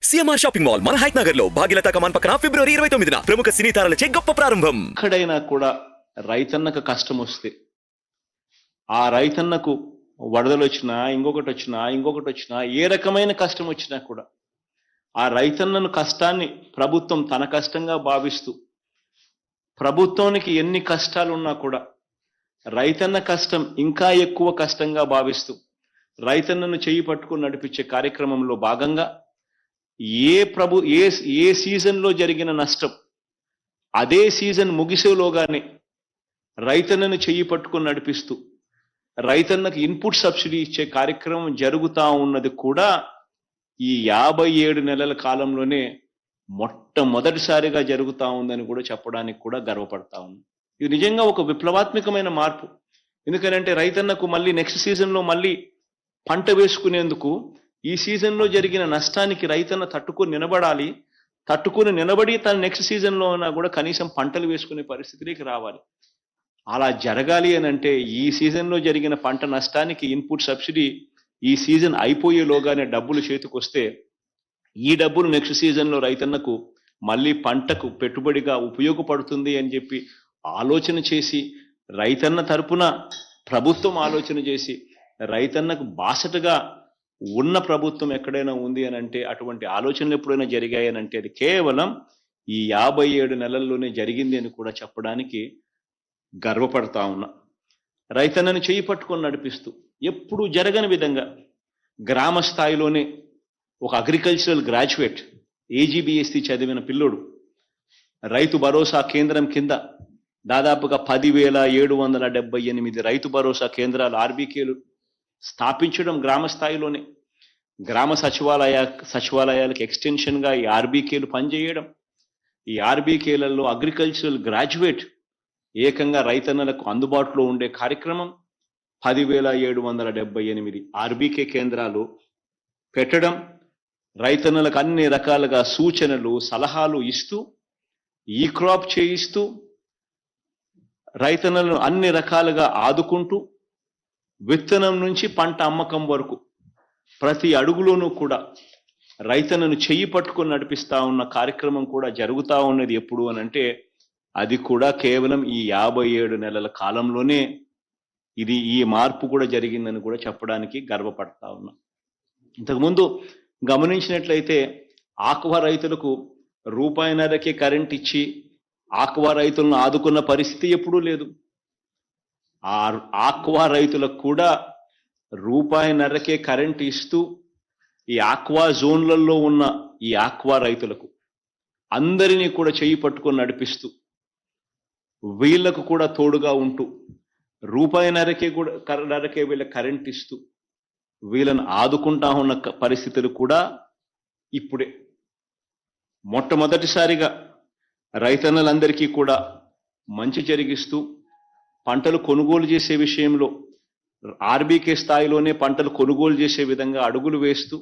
CMR shopping mall మన height Nagar లో భాగ్యలతా కమాన్ పక్కన ఫిబ్రవరి 29న ప్రముఖ సినీ తారలచే గొప్ప ప్రారంభం. ఎక్కడైనా కూడా రైతన్నకు కష్టం వస్తే ఆ రైతన్నకు వరదలు వచ్చినా ఇంకొకటి వచ్చినా ఏ రకమైన కష్టం వచ్చినా కూడా ఆ రైతన్నను కష్టాన్ని ప్రభుత్వం తన కష్టంగా భావిస్తూ ప్రభుత్వానికి ఎన్ని కష్టాలు ఉన్నా కూడా రైతన్న కష్టం ఇంకా ఎక్కువ కష్టంగా భావిస్తూ రైతన్నను చేయి పట్టుకుని నడిపించే కార్యక్రమంలో భాగంగా ఏ సీజన్లో జరిగిన నష్టం అదే సీజన్ ముగిసేలోగానే రైతన్నను చెయ్యి పట్టుకుని నడిపిస్తూ రైతన్నకు ఇన్పుట్ సబ్సిడీ ఇచ్చే కార్యక్రమం జరుగుతూ ఉన్నది కూడా ఈ 57 నెలల కాలంలోనే మొట్టమొదటిసారిగా జరుగుతూ ఉందని కూడా చెప్పడానికి కూడా గర్వపడతా ఉంది. ఇది నిజంగా ఒక విప్లవాత్మకమైన మార్పు. ఎందుకంటే రైతన్నకు మళ్ళీ నెక్స్ట్ సీజన్లో మళ్ళీ పంట వేసుకునేందుకు ఈ సీజన్లో జరిగిన నష్టానికి రైతన్న తట్టుకుని నిలబడి తన నెక్స్ట్ సీజన్లో ఉన్నా కూడా కనీసం పంటలు వేసుకునే పరిస్థితికి రావాలి. అలా జరగాలి అని అంటే ఈ సీజన్లో జరిగిన పంట నష్టానికి ఇన్పుట్ సబ్సిడీ ఈ సీజన్ అయిపోయేలోగానే డబ్బులు చేతికొస్తే ఈ డబ్బులు నెక్స్ట్ సీజన్లో రైతన్నకు మళ్ళీ పంటకు పెట్టుబడిగా ఉపయోగపడుతుంది అని చెప్పి ఆలోచన చేసి రైతన్న తరపున ప్రభుత్వం ఆలోచన చేసి రైతన్నకు బాసటగా ఉన్న ప్రభుత్వం ఎక్కడైనా ఉంది అని అంటే అటువంటి ఆలోచనలు ఎప్పుడైనా జరిగాయి అని అంటే అది కేవలం ఈ 57 నెలల్లోనే జరిగింది అని కూడా చెప్పడానికి గర్వపడతా ఉన్నా. రైతన్నను చేయి పట్టుకొని నడిపిస్తూ ఎప్పుడు జరగని విధంగా గ్రామ స్థాయిలోనే ఒక అగ్రికల్చరల్ గ్రాడ్యుయేట్ AGBSC చదివిన పిల్లోడు రైతు భరోసా కేంద్రం కింద దాదాపుగా 10,778 రైతు భరోసా కేంద్రాలు RBKలు స్థాపించడం గ్రామ స్థాయిలోనే గ్రామ సచివాలయాలకు ఎక్స్టెన్షన్గా ఈ RBKలు పనిచేయడం ఈ RBKలలో అగ్రికల్చరల్ గ్రాడ్యుయేట్ ఏకంగా రైతన్నలకు అందుబాటులో ఉండే కార్యక్రమం 10,778 RBK కేంద్రాలు పెట్టడం రైతన్నలకు అన్ని రకాలుగా సూచనలు సలహాలు ఇస్తూ ఈ క్రాప్ చేయిస్తూ రైతన్నలను అన్ని రకాలుగా ఆదుకుంటూ విత్తనం నుంచి పంట అమ్మకం వరకు ప్రతి అడుగులోనూ కూడా రైతన్నను చెయ్యి పట్టుకొని నడిపిస్తా ఉన్న కార్యక్రమం కూడా జరుగుతూ ఉన్నది ఎప్పుడు అని అంటే అది కూడా కేవలం ఈ 57 నెలల కాలంలోనే ఈ మార్పు కూడా జరిగిందని కూడా చెప్పడానికి గర్వపడతా ఉన్నా. ఇంతకుముందు గమనించినట్లయితే ఆక్వా రైతులకు ₹1.5కే కరెంట్ ఇచ్చి ఆక్వా రైతులను ఆదుకున్న పరిస్థితి ఎప్పుడూ లేదు. ఆ ఆక్వా రైతులకు కూడా ₹1.5కే కరెంట్ ఇస్తూ ఈ ఆక్వా జోన్లలో ఉన్న ఈ ఆక్వా రైతులకు అందరినీ కూడా చేయి పట్టుకొని నడిపిస్తూ వీళ్లకు కూడా తోడుగా ఉంటూ ₹1.5కే వీళ్ళ కరెంట్ ఇస్తూ వీళ్ళను ఆదుకుంటా ఉన్న పరిస్థితులు కూడా ఇప్పుడే మొట్టమొదటిసారిగా రైతన్నలందరికీ కూడా మంచి జరిగిస్తూ పంటలు కొనుగోలు చేసే విషయంలో RBK స్థాయిలోనే పంటలు కొనుగోలు చేసే విధంగా అడుగులు వేస్తూ